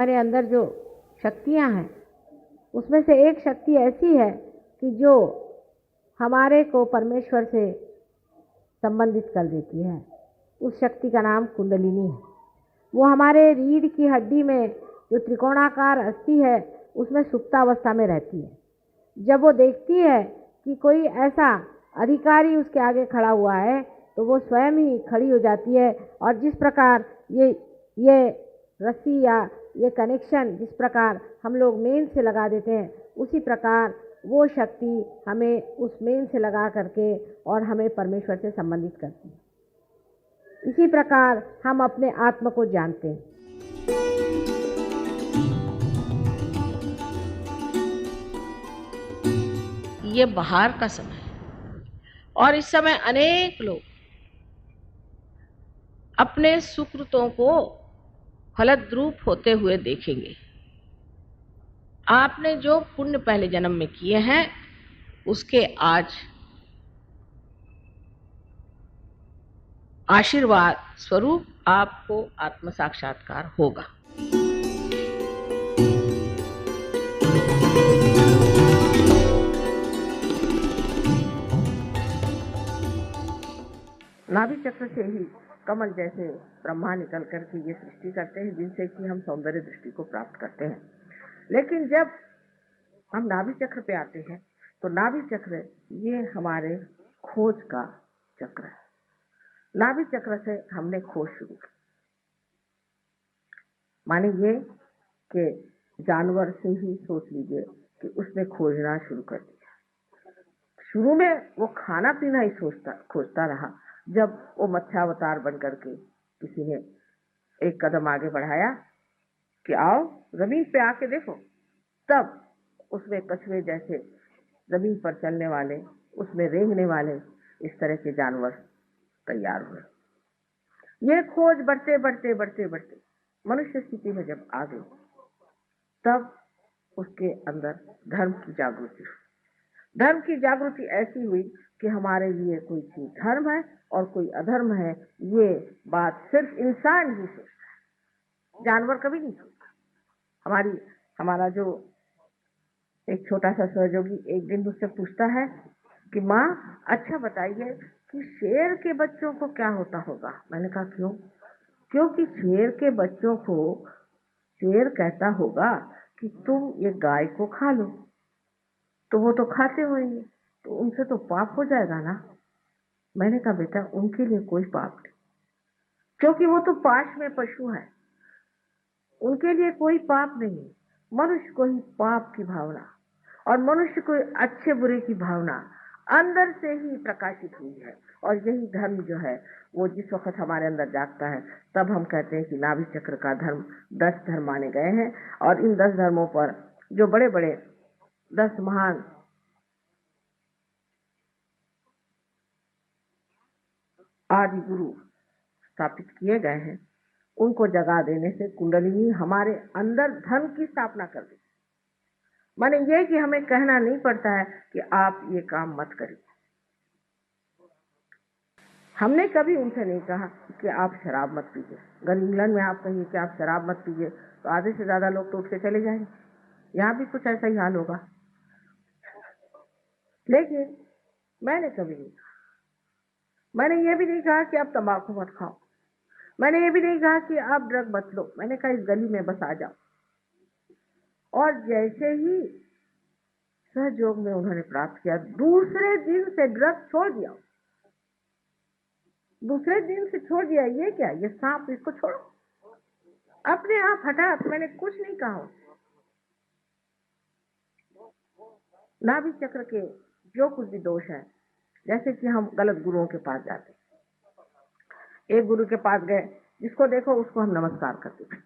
हमारे अंदर जो शक्तियाँ हैं उसमें से एक शक्ति ऐसी है कि जो हमारे को परमेश्वर से संबंधित कर देती है। उस शक्ति का नाम कुंडलिनी है। वो हमारे रीढ़ की हड्डी में जो त्रिकोणाकार अस्थि है उसमें सुप्तावस्था में रहती है। जब वो देखती है कि कोई ऐसा अधिकारी उसके आगे खड़ा हुआ है तो वो स्वयं ही खड़ी हो जाती है, और जिस प्रकार ये रस्सी या ये कनेक्शन जिस प्रकार हम लोग मेन से लगा देते हैं, उसी प्रकार वो शक्ति हमें उस मेन से लगा करके और हमें परमेश्वर से संबंधित करती है। इसी प्रकार हम अपने आत्मा को जानते हैं। ये बाहर का समय है और इस समय अनेक लोग अपने सुकृतों को फलद्रूप होते हुए देखेंगे। आपने जो पुण्य पहले जन्म में किए हैं उसके आज आशीर्वाद स्वरूप आपको आत्म साक्षात्कार होगा। नाभि चक्र से ही कमल जैसे ब्रह्मा निकल कर के ये सृष्टि करते हैं, जिनसे कि हम सौंदर्य दृष्टि को प्राप्त करते हैं। लेकिन जब हम नाभि चक्र पे आते हैं तो नाभि चक्र ये हमारे खोज का चक्र है। नाभि चक्र से हमने खोज शुरू की। माने ये कि जानवर से ही सोच लीजिए कि उसने खोजना शुरू कर दिया। शुरू में वो खाना पीना ही खोजता रहा। जब वो मत्स्यावतार बन करके किसी ने एक कदम आगे बढ़ाया कि आओ जमीन पे आके देखो, तब उसमें कछुए जैसे जमीन पर चलने वाले, उसमें रेंगने वाले इस तरह के जानवर तैयार हुए। ये खोज बढ़ते बढ़ते बढ़ते बढ़ते मनुष्य स्थिति में जब आ गई, तब उसके अंदर धर्म की जागृति हुई। धर्म की जागृति ऐसी हुई कि हमारे लिए कोई चीज धर्म है और कोई अधर्म है, ये बात सिर्फ इंसान ही सोचता है, जानवर कभी नहीं सोचता। हमारा जो एक छोटा सा सहयोगी एक दिन मुझसे पूछता है कि माँ अच्छा बताइए कि शेर के बच्चों को क्या होता होगा। मैंने कहा क्यों? क्योंकि शेर के बच्चों को शेर कहता होगा कि तुम ये गाय को खा लो, तो वो तो खाते होंगे, तो उनसे तो पाप हो जाएगा ना। मैंने कहा बेटा उनके लिए कोई पाप नहीं, क्योंकि वो तो पाश में पशु है, उनके लिए कोई पाप नहीं। मनुष्य को ही पाप की भावना और मनुष्य को अच्छे बुरे की भावना अंदर से ही प्रकाशित हुई है। और यही धर्म जो है वो जिस वक्त हमारे अंदर जागता है, तब हम कहते हैं कि नाभि चक्र का धर्म 10 धर्म माने गए हैं। और इन 10 धर्मों पर जो बड़े बड़े 10 महान आदि गुरु स्थापित किए गए हैं, उनको जगा देने से कुंडलिनी हमारे अंदर धर्म की स्थापना कर दी। माने ये कि हमें कहना नहीं पड़ता है कि आप ये काम मत करिए। हमने कभी उनसे नहीं कहा कि आप शराब मत पीजिए। अगर इंग्लैंड में आप कहिए कि आप शराब मत पीजिए तो आधे से ज्यादा लोग तो उठ के चले जाएंगे। यहाँ भी कुछ ऐसा ही हाल होगा। लेकिन मैंने कभी नहीं कहा। मैंने ये भी नहीं कहा कि आप तंबाकू मत खाओ। मैंने ये भी नहीं कहा कि आप ड्रग मत लो। मैंने कहा इस गली में बस आ जाओ। और जैसे ही सहयोग में उन्होंने प्राप्त किया, दूसरे दिन से ड्रग छोड़ दिया। दूसरे दिन से छोड़ दिया। ये क्या, ये सांप, इसको छोड़ो, अपने आप हटा। मैंने कुछ नहीं कहा। नाभि चक्र के जो कुछ भी दोष है, जैसे कि हम गलत गुरुओं के पास जाते, एक गुरु के पास गए, जिसको देखो उसको हम नमस्कार करते थे।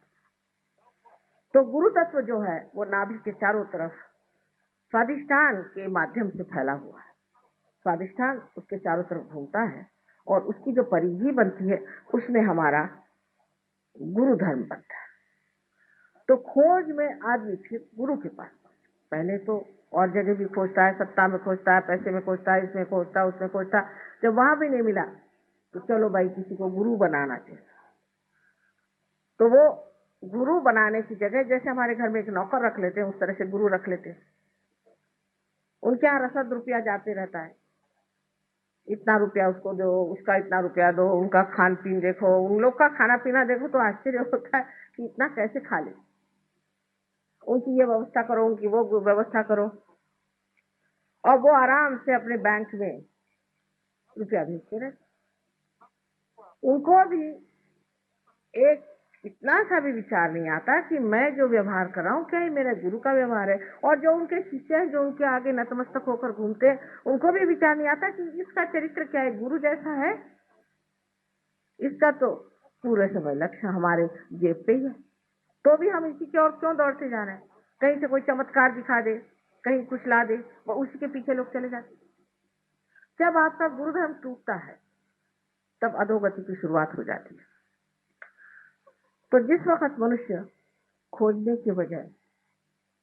तो गुरु तत्व जो है वो नाभि के चारों तरफ स्वादिष्ठान के माध्यम से फैला हुआ है। स्वादिष्ठान उसके चारों तरफ घूमता है और उसकी जो परिधि बनती है उसमें हमारा गुरु धर्म बनता है। तो खोज में आदमी फिर गुरु के पास, पहले तो और जगह भी खोजता है, सत्ता में खोजता है, पैसे में खोजता है, इसमें खोजता है, उसमें खोजता है। जब वहां भी नहीं मिला तो चलो भाई किसी को गुरु बनाना चाहिए। तो वो गुरु बनाने की जगह जैसे हमारे घर में एक नौकर रख लेते हैं, उस तरह से गुरु रख लेते हैं। उनके यहाँ रसद रुपया जाते रहता है, इतना रुपया उसको दो, उसका इतना रुपया दो, उनका खान पीन देखो, उन लोग का खाना पीना देखो तो आश्चर्य होता है कि इतना कैसे खा ले। उनकी ये व्यवस्था करो, उनकी वो व्यवस्था करो, और वो आराम से अपने बैंक में रुपया भेजते रहते। उनको भी एक इतना सा भी विचार नहीं आता कि मैं जो व्यवहार कर रहा हूँ क्या ये मेरे गुरु का व्यवहार है। और जो उनके शिष्य हैं, जो उनके आगे नतमस्तक होकर घूमते हैं, उनको भी विचार नहीं आता कि इसका चरित्र क्या है, गुरु जैसा है। इसका तो पूरे समय लक्ष्य हमारे जेब पे ही है, तो भी हम इसी की ओर क्यों दौड़ते जा रहे हैं। कहीं से कोई चमत्कार दिखा दे, कहीं कुछ ला दे, वो उसी के पीछे लोग चले जाते। जब आपका गुरुधर्म टूटता है तब अधोगति की शुरुआत हो जाती है। तो जिस वक्त मनुष्य खोजने के बजाय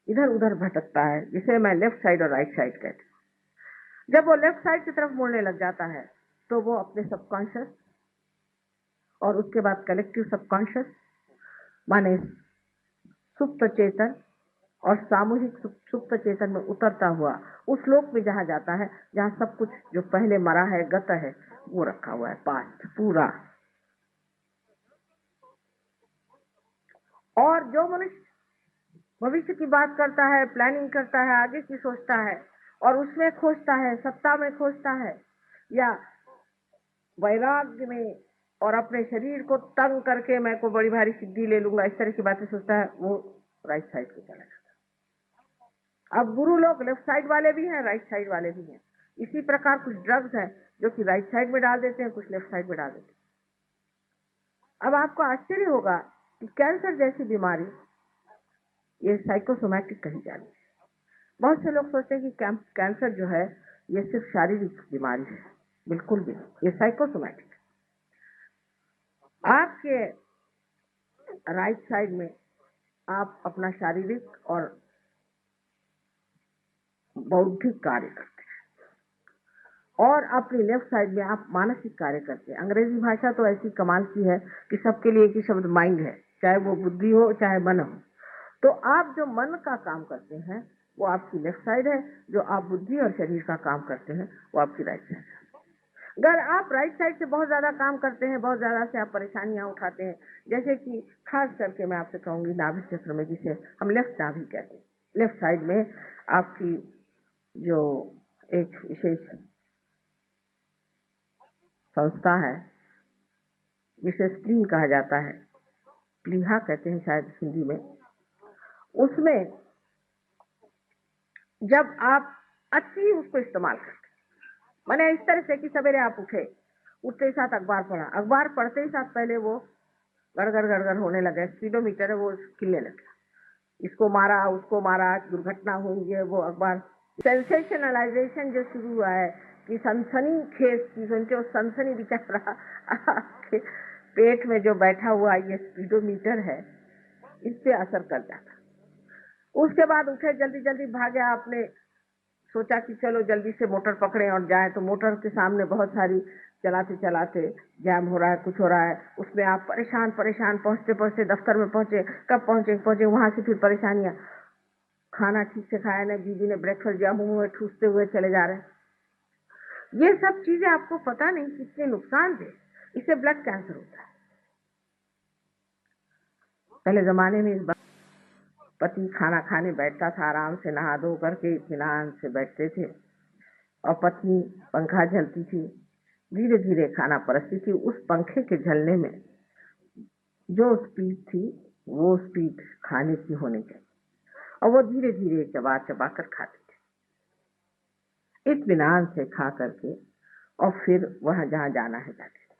इधर उधर भटकता है, जिसे मैं लेफ्ट साइड और राइट साइड कहती हूँ, जब वो लेफ्ट साइड की तरफ मुड़ने लग जाता है तो वो अपने सबकॉन्शियस और उसके बाद कलेक्टिव सबकॉन्शियस माने सुप्त चेतन और सामूहिक सुप्त चेतन में उतरता हुआ उस लोक में जहां जाता है जहां सब कुछ जो पहले मरा है, गत है, वो रखा हुआ है, पास्ट पूरा। और जो मनुष्य भविष्य की बात करता है, प्लानिंग करता है, आगे की सोचता है और उसमें खोजता है, सत्ता में खोजता है या वैराग्य में और अपने शरीर को तंग करके मैं को बड़ी भारी सिद्धि ले लूंगा, इस तरह की बातें सोचता है, वो राइट साइड पे चला जाता है। अब गुरु लोग लेफ्ट साइड वाले भी हैं, राइट साइड वाले भी हैं। इसी प्रकार कुछ ड्रग्स हैं जो कि राइट साइड में डाल देते हैं, कुछ लेफ्ट साइड में डाल देते हैं। अब आपको आश्चर्य होगा कि कैंसर जैसी बीमारी ये साइकोसोमैटिक कही जाती है। बहुत से लोग सोचते हैं कि कैंसर जो है ये सिर्फ शारीरिक बीमारी है, बिल्कुल भी नहीं, ये साइकोसोमैटिक है। आपके राइट साइड में आप अपना शारीरिक और बौद्धिक कार्य करते हैं और अपनी लेफ्ट साइड में आप मानसिक कार्य करते हैं। अंग्रेजी भाषा तो ऐसी कमाल की है कि सबके लिए एक ही शब्द माइंड है, चाहे वो बुद्धि हो चाहे मन हो। तो आप जो मन का काम करते हैं वो आपकी लेफ्ट साइड है, जो आप बुद्धि और शरीर का काम करते हैं वो आपकी राइट साइड है। अगर आप राइट साइड से बहुत ज्यादा काम करते हैं, बहुत ज्यादा से आप परेशानियां उठाते हैं, जैसे कि खास करके मैं आपसे कहूंगी नाभि चक्र में, जिसे हम लेफ्ट नाभि कहते हैं, लेफ्ट साइड में आपकी जो एक विशेष संस्था है जिसे स्प्लीन कहा जाता है, प्लीहा कहते हैं शायद हिंदी में, उसमें जब आप अच्छी उसको इस्तेमाल करते, माने इस तरह से कि सवेरे आप उठते ही साथ अखबार पढ़ा, अखबार पढ़ते ही साथ पहले वो गड़गड़ होने लगे, स्पीडोमीटर है वो खिलने लगा, इसको मारा उसको मारा, दुर्घटना हुई है, वो अखबार सेंसेशनलाइजेशन जो शुरू हुआ है कि सनसनी खेज की सुनते, वो सनसनी बेचारा आपके पेट में जो बैठा हुआ ये स्पीडोमीटर है इस पे असर कर जाता। उसके बाद उठे, जल्दी जल्दी भागे, आपने सोचा कि चलो जल्दी से मोटर पकड़े और जाए, तो मोटर के सामने बहुत सारी चलाते चलाते जैम हो रहा है, कुछ हो रहा है, उसमें आप परेशान पहुंचते पहुंचते दफ्तर में पहुंचे, कब पहुंचे वहां से फिर परेशानियां, खाना ठीक से खाया नहीं, बीबी ने ब्रेकफास्ट दिया, मुंह में ठूसते हुए चले जा रहे हैं। ये सब चीजें आपको पता नहीं कितने नुकसान दे, इससे ब्लड कैंसर होता है। पहले जमाने में इस बात पति खाना खाने बैठता था, आराम से नहा धो करके इत्मीनान से बैठते थे और पत्नी पंखा झलती थी, धीरे धीरे खाना परसती थी। उस पंखे के झलने में जो स्पीड थी वो स्पीड खाने की होनी चाहिए और वो धीरे धीरे चबा चबा कर खाते थे, इत्मीनान से खा करके, और फिर वहां जहां जाना है जाते थे।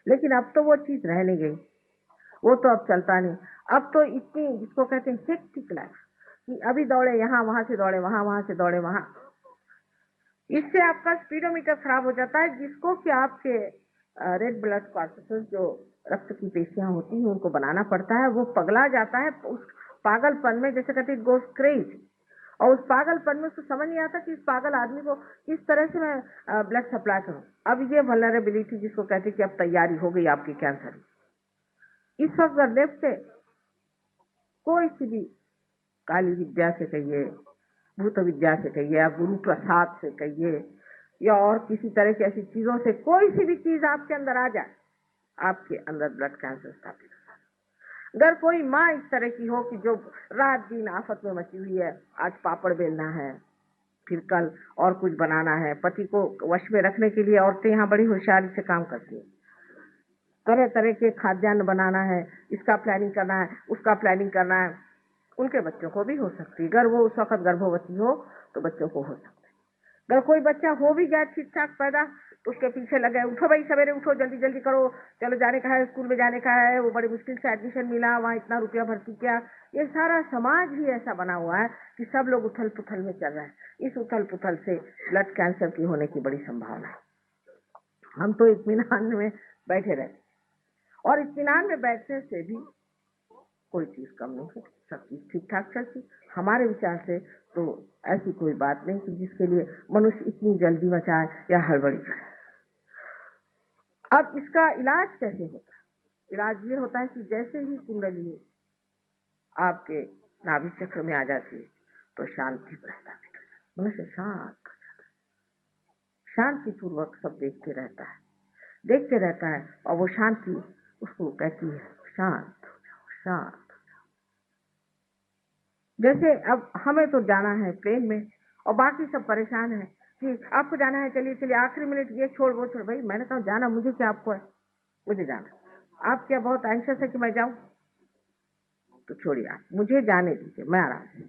लेकिन अब तो वो चीज रह नहीं गई, वो तो अब चलता नहीं। अब तो इतनी, जिसको कहते हैं हेक्टिक लाइफ, कि अभी दौड़े यहाँ, वहां से दौड़े वहां, वहां से दौड़े वहां, इससे आपका स्पीडोमीटर खराब हो जाता है, जिसको कि आपके रेड ब्लड कॉर्पसेस जो रक्त की पेशियां होती हैं उनको बनाना पड़ता है, वो पगला जाता है उस पागलपन में, जैसे कहते हैं गोस क्रेज, और उस पागलपन में उसको समझ नहीं आता कि इस पागल आदमी को किस तरह से मैं ब्लड सप्लाई करूं। अब ये वल्नरेबिलिटी जिसको कहते हैं कि अब तैयारी हो गई आपकी कैंसर, इस वक्त लेफ्ट से कोई सी भी काली विद्या से कहिए, भूत विद्या से कहिए, या गुरु प्रसाद से कहिए, या और किसी तरह की ऐसी चीजों से कोई सी भी चीज आपके अंदर आ जाए, आपके अंदर ब्लड कैंसर स्थापित हो जाए। अगर कोई माँ इस तरह की हो कि जो रात दिन आफत में मची हुई है, आज पापड़ बेलना है, फिर कल और कुछ बनाना है, पति को वश में रखने के लिए औरतें यहाँ बड़ी होशियारी से काम करती हैं, तरह तरह के खाद्यान्न बनाना है, इसका प्लानिंग करना है, उसका प्लानिंग करना है, उनके बच्चों को भी हो सकती है। अगर वो उस वक्त गर्भवती हो तो बच्चों को हो सकता है। अगर कोई बच्चा हो भी गया ठीक ठाक पैदा तो उसके पीछे लगे, उठो भाई सवेरे उठो, जल्दी जल्दी करो, चलो जाने का है, स्कूल में जाने का है, वो बड़ी मुश्किल से एडमिशन मिला, वहाँ इतना रुपया भर्ती किया। ये सारा समाज ही ऐसा बना हुआ है कि सब लोग उथल पुथल में चल रहे हैं। इस उथल पुथल से ब्लड कैंसर की होने की बड़ी संभावना है। हम तो इत्मीनान में बैठे रहते, और इत्मीनान में बैठने से भी कोई चीज कम नहीं होती, सब चीज ठीक ठाक चलती। हमारे विचार से तो ऐसी कोई बात नहीं कि जिसके लिए मनुष्य इतनी जल्दी मचाए या हड़बड़ी करे। अब इसका इलाज कैसे होता है? इलाज ये होता है कि जैसे ही कुंडली आपके नाभि चक्र में आ जाती है तो शांति रहता है, मनुष्य शांत हो जाता है, शांति पूर्वक सब देखते रहता है, और वो शांति उसको कहती है शांत हो जाओ, शांत। जैसे अब हमें तो जाना है प्लेन में और बाकी सब परेशान है कि आपको जाना है, चलिए चलिए, आखिरी मिनट ये छोड़ वो छोड़। भाई मैंने कहा जाना मुझे क्या, आपको है, मुझे जाना। आप क्या बहुत एंशियस है कि मैं जाऊं? तो छोड़िए, आप मुझे जाने दीजिए, मैं आराम से।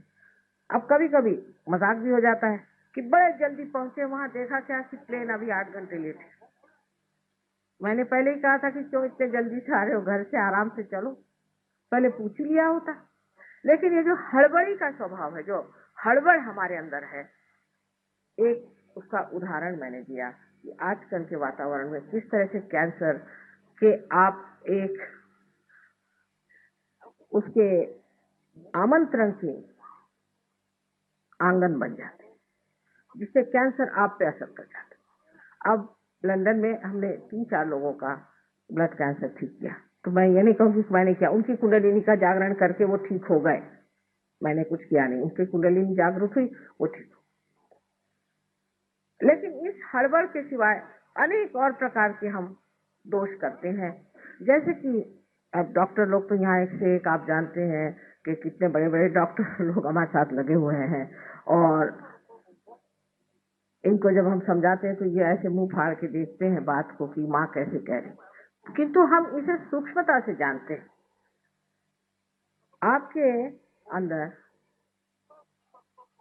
अब कभी कभी मजाक भी हो जाता है कि बड़े जल्दी पहुंचे, वहां देखा क्या कि प्लेन अभी 8 घंटे लेट है। मैंने पहले ही कहा था कि क्यों इतने जल्दी से आ रहे हो, घर से आराम से चलो, पहले पूछ लिया होता। लेकिन ये जो हड़बड़ी का स्वभाव है, जो हड़बड़ हमारे अंदर है, एक उसका उदाहरण मैंने दिया कि आजकल के वातावरण में किस तरह से कैंसर के आप एक उसके आमंत्रण के आंगन बन जाते हैं, जिससे कैंसर आप पे असर कर जाता है। अब लंदन में हमने 3-4 लोगों का ब्लड कैंसर ठीक किया, तो मैं ये नहीं कहूँगी कि मैंने किया, उनकी कुंडलिनी का जागरण करके वो ठीक हो गए, मैंने कुछ किया नहीं, उनकी कुंडलिनी जागरूक हुई, वो ठीक हो। लेकिन इस हड़बड़ के सिवाय अनेक और प्रकार के हम दोष करते हैं। जैसे कि अब डॉक्टर लोग तो यहाँ एक से एक, आप जानते हैं कि कितने बड़े बड़े डॉक्टर लोग हमारे साथ लगे हुए हैं, और इनको जब हम समझाते हैं तो ये ऐसे मुंह फाड़ के देखते हैं बात को कि माँ कैसे कह रही, किंतु हम इसे सूक्ष्मता से जानते हैं। आपके अंदर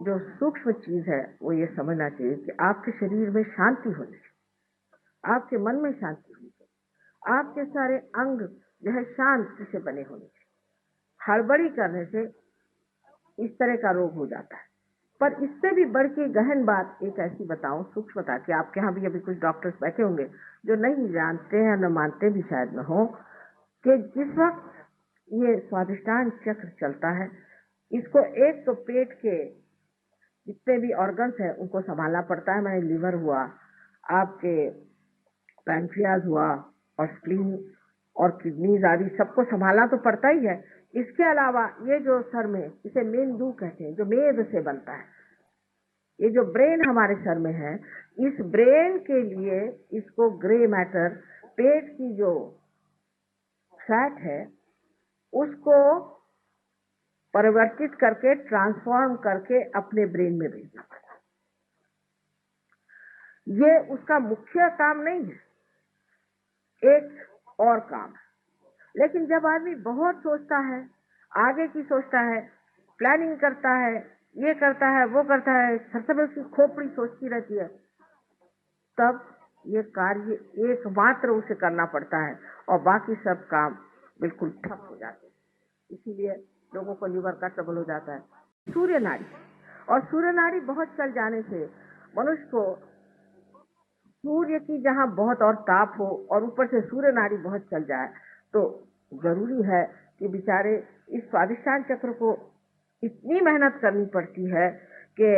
जो सूक्ष्म चीज है वो ये समझना चाहिए कि आपके शरीर में शांति होनी चाहिए, आपके मन में शांति होनी चाहिए, आपके सारे अंग जो है शांति से बने होने चाहिए। हड़बड़ी करने से इस तरह का रोग हो जाता है। पर इससे भी बढ़ के गहन बात एक ऐसी बताऊं, सूक्ष्मता, कि आपके यहाँ भी अभी कुछ डॉक्टर्स बैठे होंगे जो नहीं जानते हैं, न मानते भी शायद न हो, कि जिस वक्त ये स्वादिष्टान चक्र चलता है, इसको एक तो पेट के जितने भी ऑर्गन्स हैं उनको संभालना पड़ता है। मैंने लीवर हुआ, आपके पैंक्रियाज हुआ, और स्प्लीन और किडनीज आदि सबको संभालना तो पड़ता ही है। इसके अलावा ये जो सर में, इसे मेंदू कहते हैं, जो मेद से बनता है, ये जो ब्रेन हमारे सर में है, इस ब्रेन के लिए इसको ग्रे मैटर, पेट की जो फैट है उसको परिवर्तित करके, ट्रांसफॉर्म करके अपने ब्रेन में भेजना पड़ता है। ये उसका मुख्य काम नहीं है, एक और काम है। लेकिन जब आदमी बहुत सोचता है, आगे की सोचता है, प्लानिंग करता है, ये करता है, वो करता है, सबसे उसकी खोपड़ी सोचती रहती है, तब ये कार्य एकमात्र उसे करना पड़ता है और बाकी सब काम बिल्कुल ठप हो जाते हैं। इसीलिए लोगों को लीवर का ट्रबल हो जाता है। सूर्य नाड़ी, और सूर्य नाड़ी बहुत चल जाने से मनुष्य को सूर्य की जहाँ बहुत और ताप हो और ऊपर से सूर्य नाड़ी बहुत चल जाए तो जरूरी है कि बेचारे इस स्वादिष्टान चक्र को इतनी मेहनत करनी पड़ती है कि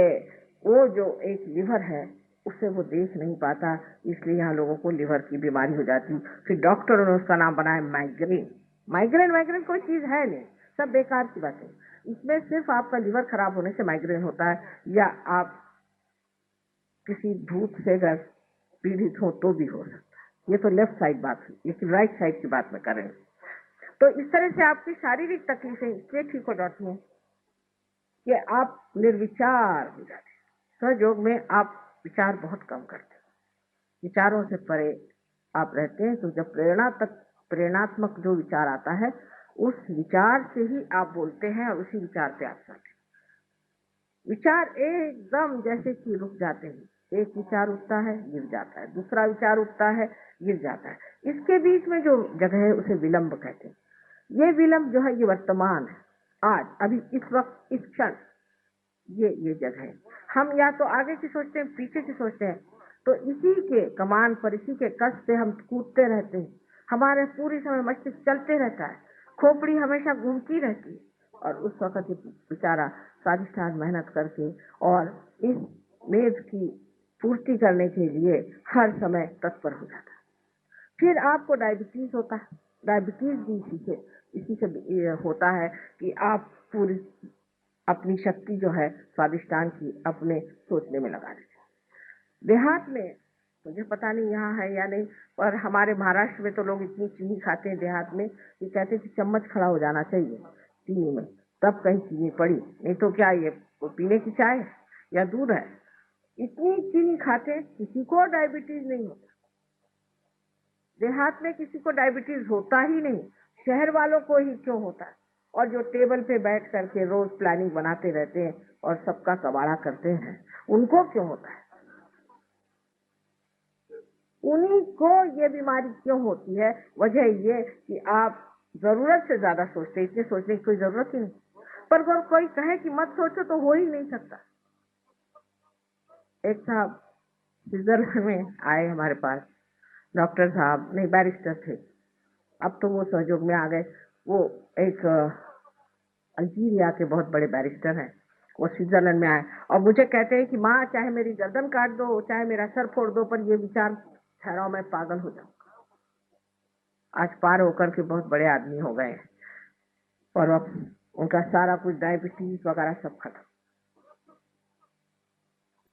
वो जो एक लीवर है उससे वो देख नहीं पाता, इसलिए यहाँ लोगों को लीवर की बीमारी हो जाती। फिर डॉक्टरों ने उसका नाम बनाया माइग्रेन। माइग्रेन कोई चीज है नहीं, सब बेकार की बात है। इसमें सिर्फ आपका लिवर खराब होने से माइग्रेन होता है, या आप किसी भूत से अगर पीड़ित हो तो भी हो सकता है। ये तो लेफ्ट साइड बात हुई, लेकिन राइट साइड की बात मैं कर रही हूँ। तो इस तरह से आपकी शारीरिक तकलीफें इसलिए ठीक हो जाती हैं कि आप निर्विचार हो जाते हैं। सहयोग में आप विचार बहुत कम करते हैं, विचारों से परे आप रहते हैं। तो जब प्रेरणात्मक जो विचार आता है, उस विचार से ही आप बोलते हैं और उसी विचार पे आप चलते हैं। विचार एकदम जैसे कि रुक जाते हैं। एक विचार उठता है, गिर जाता है, दूसरा विचार उठता है, गिर जाता है। इसके बीच में जो जगह है उसे विलंब कहते हैं। ये विलंब जो है ये वर्तमान है, आज, अभी, इस वक्त, इस क्षण, ये जगह है। हम या तो आगे की सोचते हैं, पीछे की सोचते हैं, तो इसी के कमान पर, इसी के कष्ट पे हम कूदते रहते हैं। हमारे पूरी समय मस्तिष्क चलते रहता है, खोपड़ी हमेशा घूमती रहती है, और उस वक्त बेचारा स्वादिष्ठान मेहनत करके और इस मेद की पूर्ति करने के लिए हर समय तत्पर हो जाता है। फिर आपको डायबिटीज होता है। डायबिटीज भी इसी से होता है कि आप पूरी अपनी शक्ति जो है स्वादिष्टान की अपने सोचने में लगा देते हैं। देहात में मुझे पता नहीं यहाँ है या नहीं, पर हमारे महाराष्ट्र में तो लोग इतनी चीनी खाते हैं देहात में कि कहते हैं कि चम्मच खड़ा हो जाना चाहिए चीनी में, तब कहीं चीनी पड़ी, नहीं तो क्या ये पीने की चाय या दूध है। इतनी चीनी खाते, किसी को डायबिटीज नहीं होता। देहात में किसी को डायबिटीज होता ही नहीं, शहर वालों को ही क्यों होता है। और जो टेबल पे बैठ करके रोज प्लानिंग बनाते रहते हैं और सबका कबाड़ा करते हैं, उनको क्यों होता है। उन्हीं को ये बीमारी क्यों होती है? वजह ये कि आप जरूरत से ज्यादा सोचते हैं। इतने सोचने की कोई जरूरत ही नहीं, पर अगर कोई कहे कि मत सोचो तो हो ही नहीं सकता। एक साहब स्विट्जरलैंड में आए हमारे पास, डॉक्टर साहब नहीं, बैरिस्टर थे, अब तो वो सहयोग में आ गए। वो एक अल्जीरिया के बहुत बड़े बैरिस्टर हैं, वो स्विट्जरलैंड में आए और मुझे कहते हैं कि माँ चाहे मेरी गर्दन काट दो, चाहे मेरा सर फोड़ दो, पर ये विचार ठहराओ, मैं पागल हो जाऊंगा। आज पार होकर के बहुत बड़े आदमी हो गए और अब उनका सारा कुछ डायबिटीज वगैरह सब खत्म।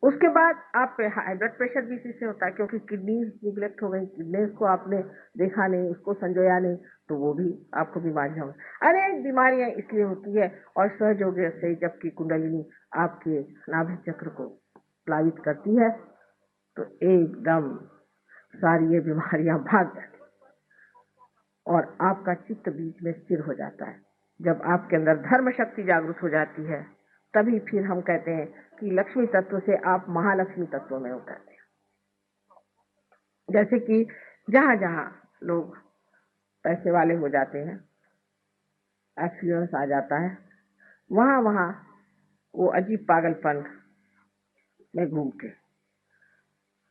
उसके बाद आप हाई ब्लड प्रेशर भी इसी से होता है, क्योंकि किडनीज निगलेक्ट हो गई, किडनीज को आपने देखा नहीं, उसको संजोया नहीं, तो वो भी आपको बीमारियां होंगी। अनेक बीमारियां इसलिए होती है। और सहयोग से जबकि कुंडलिनी आपके नाभि चक्र को प्लावित करती है तो एकदम सारी ये बीमारियां भाग जाती और आपका चित्त बीच में स्थिर हो जाता है। जब आपके अंदर धर्म शक्ति जागृत हो जाती है, तभी फिर हम कहते हैं कि लक्ष्मी तत्व से आप महालक्ष्मी तत्व में उतरते हैं। जैसे कि जहां जहां लोग पैसे वाले हो जाते हैं, एक्सीडेंस आ जाता है, वहां वहां वो अजीब पागलपन में घूमते।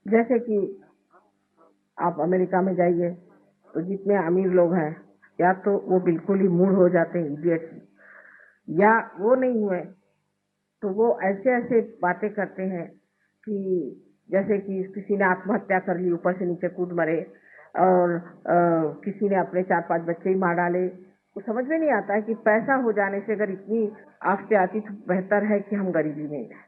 जैसे कि आप अमेरिका में जाइए तो जितने अमीर लोग हैं, या तो वो बिल्कुल ही मूड हो जाते हैं इडियट, या वो नहीं हुए तो वो ऐसे ऐसे बातें करते हैं कि जैसे कि किसी ने आत्महत्या कर ली, ऊपर से नीचे कूद मरे, और किसी ने अपने 4-5 बच्चे ही मार डाले। तो समझ में नहीं आता है कि पैसा हो जाने से अगर इतनी आफतें आती तो बेहतर है कि हम गरीबी में रहें।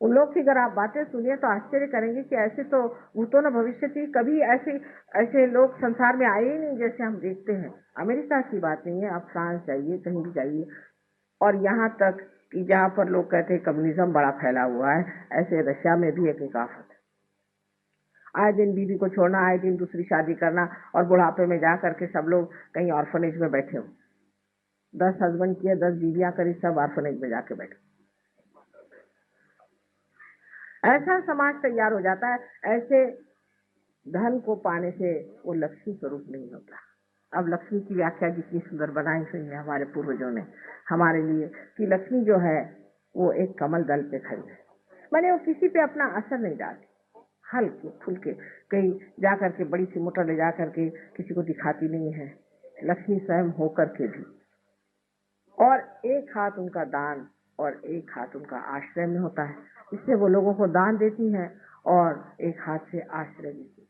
उन लोग की अगर आप बातें सुनिए तो आश्चर्य करेंगे कि ऐसे तो भूतों न भविष्य थी, कभी ऐसे लोग संसार में आए ही नहीं जैसे हम देखते हैं। अमेरिका की बात नहीं है, आप फ्रांस जाइए, कहीं भी जाइए, और यहाँ तक कि जहाँ पर लोग कहते हैं कम्युनिज्म बड़ा फैला हुआ है, ऐसे रशिया में भी एक आफत है। आए दिन बीवी को छोड़ना, आए दिन दूसरी शादी करना, और बुढ़ापे में जा करके सब लोग कहीं ऑर्फनेज में बैठे हो। 10 हस्बैंड किए, 10 बीवियां करी, सब ऑर्फनेज में जाके बैठे। ऐसा समाज तैयार हो जाता है। ऐसे धन को पाने से वो लक्ष्मी स्वरूप नहीं होता। अब लक्ष्मी की व्याख्या कितनी सुंदर बनाई हुई है हमारे पूर्वजों ने हमारे लिए, कि लक्ष्मी जो है वो एक कमल दल पे खड़ी है, माने वो किसी पे अपना असर नहीं डालती, हल्के फुल्के, कहीं जा करके बड़ी सी मोटर ले जा करके किसी को दिखाती नहीं है, लक्ष्मी स्वयं होकर के भी। और एक हाथ उनका दान और एक हाथ उनका आश्रय में होता है, इससे वो लोगों को दान देती हैं और एक हाथ से आश्रय देती है।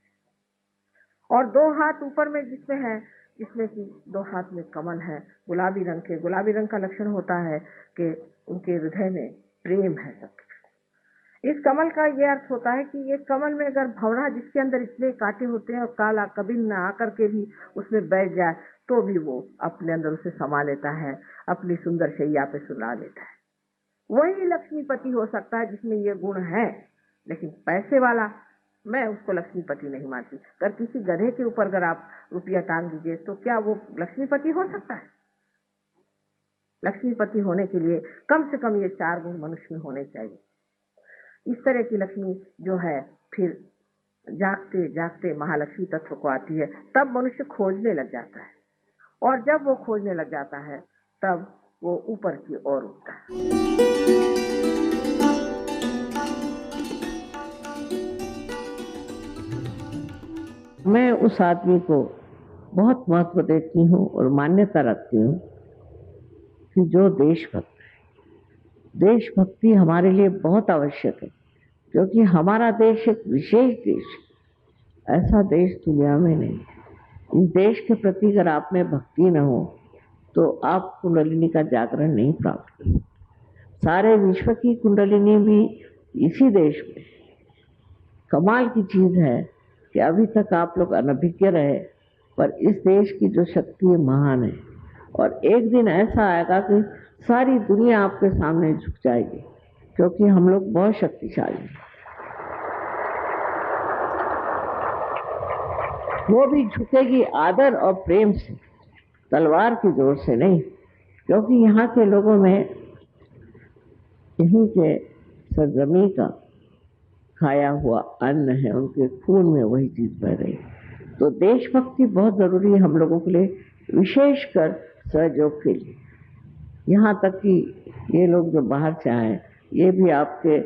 और 2 हाथ ऊपर में जिसमें है जिसमें कि 2 हाथ में कमल है, गुलाबी रंग के। गुलाबी रंग का लक्षण होता है कि उनके हृदय में प्रेम है सबके। इस कमल का ये अर्थ होता है कि ये कमल में अगर भंवरा, जिसके अंदर इतने कांटे होते हैं और काला कभी न आकर के भी उसमें बैठ जाए तो भी वो अपने अंदर उसे समा लेता है, अपनी सुंदर शैया पे सुला लेता है। वही लक्ष्मीपति हो सकता है जिसमें ये गुण है। लेकिन पैसे वाला, मैं उसको लक्ष्मीपति नहीं मानती। अगर किसी गधे के ऊपर अगर आप रुपया टांग दीजिए तो क्या वो लक्ष्मीपति हो सकता है? लक्ष्मीपति होने के लिए कम से कम ये 4 गुण मनुष्य में होने चाहिए। इस तरह की लक्ष्मी जो है फिर जागते जागते महालक्ष्मी तत्व को आती है, तब मनुष्य खोजने लग जाता है। और जब वो खोजने लग जाता है तब वो ऊपर की ओर उठता है। मैं उस आदमी को बहुत महत्व देती हूँ और मान्यता रखती हूँ कि जो देशभक्त है। देशभक्ति हमारे लिए बहुत आवश्यक है, क्योंकि हमारा देश एक विशेष देश है। ऐसा देश दुनिया में नहीं है। इस देश के प्रति अगर आप में भक्ति न हो तो आप कुंडलिनी का जागरण नहीं प्राप्त कर। सारे विश्व की कुंडलिनी भी इसी देश में। कमाल की चीज है कि अभी तक आप लोग अनभिज्ञ रहे, पर इस देश की जो शक्ति महान है। और एक दिन ऐसा आएगा कि सारी दुनिया आपके सामने झुक जाएगी, क्योंकि हम लोग बहुत शक्तिशाली हैं। वो भी झुकेगी आदर और प्रेम से, तलवार की जोर से नहीं, क्योंकि यहाँ के लोगों में यहीं के सरजमी का खाया हुआ अन्न है, उनके खून में वही चीज बह रही है। तो देशभक्ति बहुत जरूरी है हम लोगों के लिए, विशेषकर सहयोग के लिए। यहाँ तक कि ये लोग जो बाहर से आए, ये भी आपके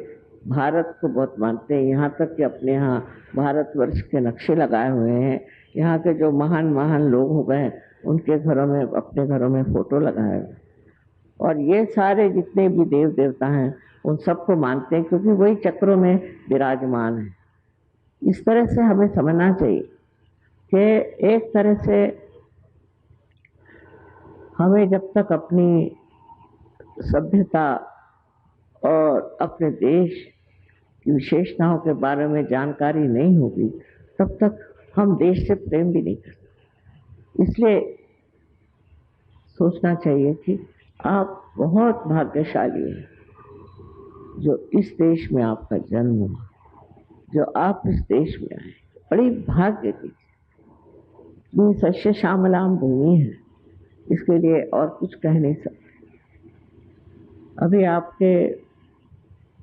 भारत को बहुत मानते हैं। यहाँ तक कि अपने यहाँ भारतवर्ष के नक्शे लगाए हुए हैं। यहाँ के जो महान महान लोग हो गए, उनके घरों में, अपने घरों में फोटो लगाए हुए। और ये सारे जितने भी देव देवता हैं उन सबको मानते हैं, क्योंकि वही चक्रों में विराजमान है। इस तरह से हमें समझना चाहिए कि एक तरह से हमें जब तक अपनी सभ्यता और अपने देश की विशेषताओं के बारे में जानकारी नहीं होगी, तब तक हम देश से प्रेम भी नहीं कर सकते। इसलिए सोचना चाहिए कि आप बहुत भाग्यशाली हैं जो इस देश में आपका जन्म हुआ, जो आप इस देश में आए। बड़ी भाग्य की इतनी सस्य श्यामलाम भूमि है, इसके लिए और कुछ कह नहीं सकते। अभी आपके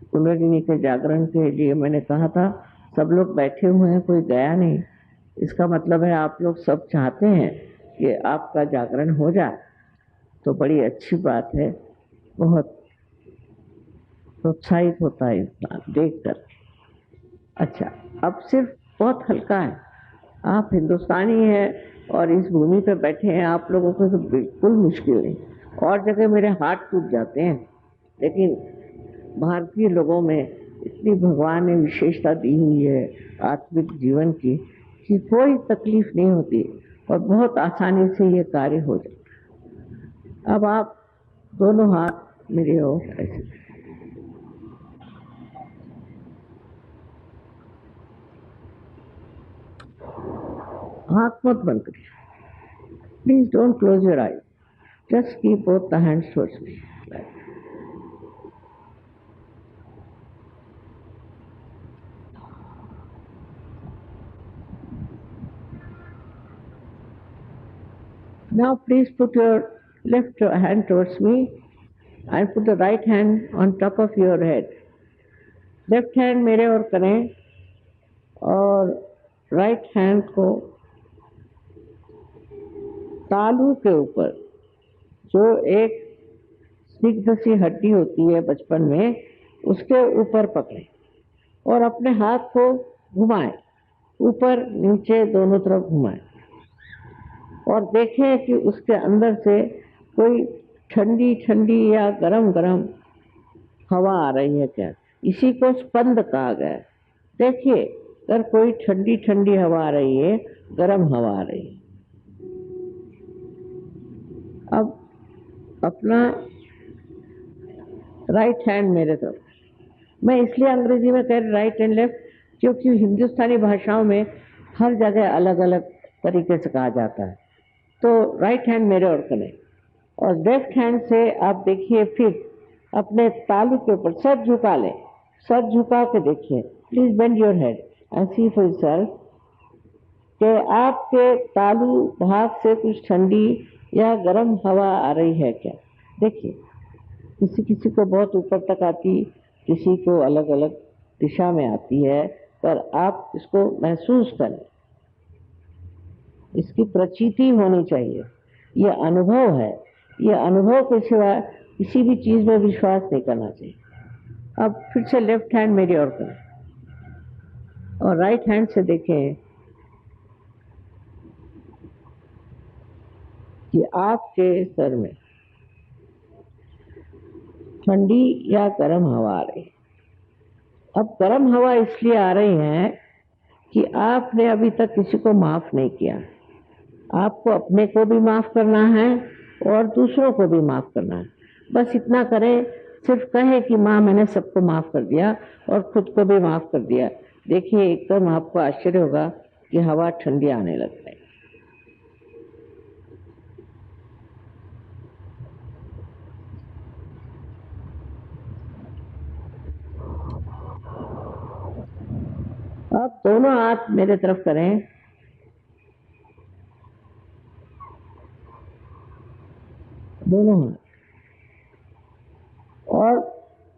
कुंडलिनी के जागरण के लिए मैंने कहा था, सब लोग बैठे हुए हैं, कोई गया नहीं। इसका मतलब है आप लोग सब चाहते हैं कि आपका जागरण हो जाए, तो बड़ी अच्छी बात है। बहुत प्रोत्साहित होता है इंसान देख कर। अच्छा, अब सिर्फ बहुत हल्का है, आप हिंदुस्तानी हैं और इस भूमि पर बैठे हैं, आप लोगों को तो बिल्कुल मुश्किल नहीं। और जगह मेरे हाथ टूट जाते हैं, लेकिन भारतीय लोगों में इतनी भगवान ने विशेषता दी हुई है आत्मिक जीवन की कि कोई तकलीफ नहीं होती और बहुत आसानी से ये कार्य हो जाता है। अब आप दोनों हाथ मेरे ओर ऐसे, आँख मत बंद करिए। Please don't close your I, just keep both the hands towards me. Now please put your left hand towards me and put the right hand on top of your head. Left hand मेरे ओर करें और right hand को तालू के ऊपर, जो एक स्निग्ध सी हड्डी होती है बचपन में, उसके ऊपर पकड़ें और अपने हाथ को घुमाएं, ऊपर नीचे दोनों तरफ घुमाएं और देखें कि उसके अंदर से कोई ठंडी ठंडी या गरम गरम हवा आ रही है क्या। इसी को स्पंद कहा गया है। देखिए, अगर कोई ठंडी ठंडी हवा आ रही है, गरम हवा आ रही है, अब अपना राइट हैंड मेरे तरफ, मैं इसलिए अंग्रेजी में कह रही राइट एंड लेफ्ट क्योंकि हिंदुस्तानी भाषाओं में हर जगह अलग अलग तरीके से कहा जाता है। तो राइट हैंड मेरे ओर करें और लेफ्ट हैंड से आप देखिए, फिर अपने तालू के ऊपर सर झुका लें, सर झुका के देखिए, please bend your head and see for yourself कि आपके तालू भाग से कुछ ठंडी या गर्म हवा आ रही है क्या। देखिए, किसी किसी को बहुत ऊपर तक आती, किसी को अलग अलग दिशा में आती है, पर आप इसको महसूस करें, इसकी प्रचीति होनी चाहिए। ये अनुभव है, ये अनुभव के सिवा किसी भी चीज में विश्वास नहीं करना चाहिए। अब फिर से लेफ्ट हैंड मेरी ओर करें और राइट हैंड से देखें कि आपके सर में ठंडी या गर्म हवा आ रही है। अब गर्म हवा इसलिए आ रही है कि आपने अभी तक किसी को माफ नहीं किया। आपको अपने को भी माफ करना है और दूसरों को भी माफ करना है। बस इतना करें, सिर्फ कहें कि माँ मैंने सबको माफ कर दिया और खुद को भी माफ कर दिया। देखिए, एकदम आपको आश्चर्य होगा कि हवा ठंडी आने लग जाएगी। अब दोनों हाथ मेरे तरफ करें, दोनों हाथ, और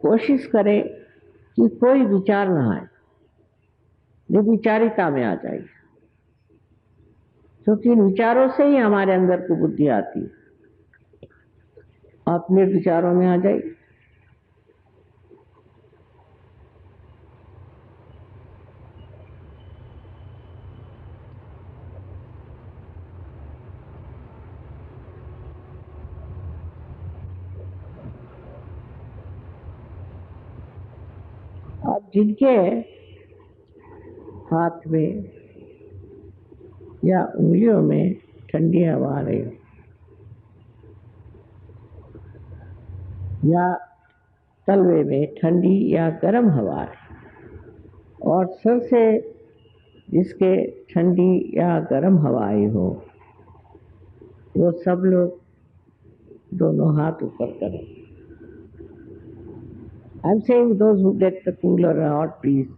कोशिश करें कि कोई विचार ना आए, निर्विचारिता में आ जाए, क्योंकि इन विचारों से ही हमारे अंदर को बुद्धि आती है। आप निर्विचारों में आ जाइए। अब जिनके हाथ में या उंगलियों में ठंडी हवा आ रही हो या तलवे में ठंडी या गर्म हवा आ रही और सर से जिसके ठंडी या गर्म हवा आई हो, वो सब लोग दोनों हाथ ऊपर करें। I'm saying those who get the cooler or hot breeze.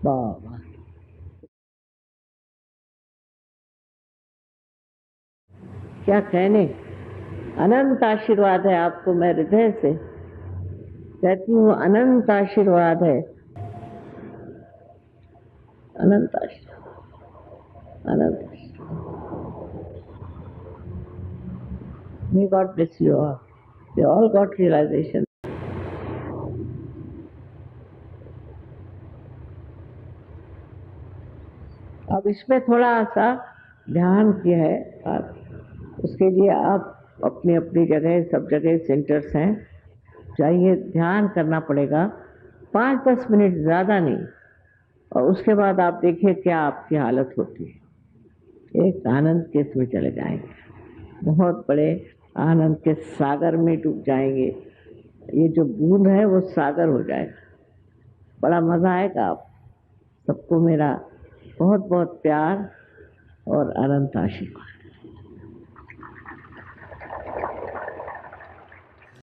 बाबा, क्या कहने, अनंत आशीर्वाद है आपको। मैं हृदय से कहती हूँ, अनंत आशीर्वाद है, अनंत आशीर्वाद, अनंत आशीर्वाद। May God bless you all. They all got realization. अब इसमें थोड़ा सा ध्यान किया है आप, उसके लिए आप अपनी अपनी जगह, सब जगह सेंटर्स हैं, चाहिए ध्यान करना पड़ेगा 5-10 मिनट, ज़्यादा नहीं। और उसके बाद आप देखिए क्या आपकी हालत होती है। एक आनंद के इसमें चले जाएंगे, बहुत बड़े आनंद के सागर में डूब जाएंगे। ये जो बूंद है वो सागर हो जाएगा, बड़ा मज़ा आएगा। आप सबको मेरा बहुत बहुत प्यार और अनंत आशीर्वाद।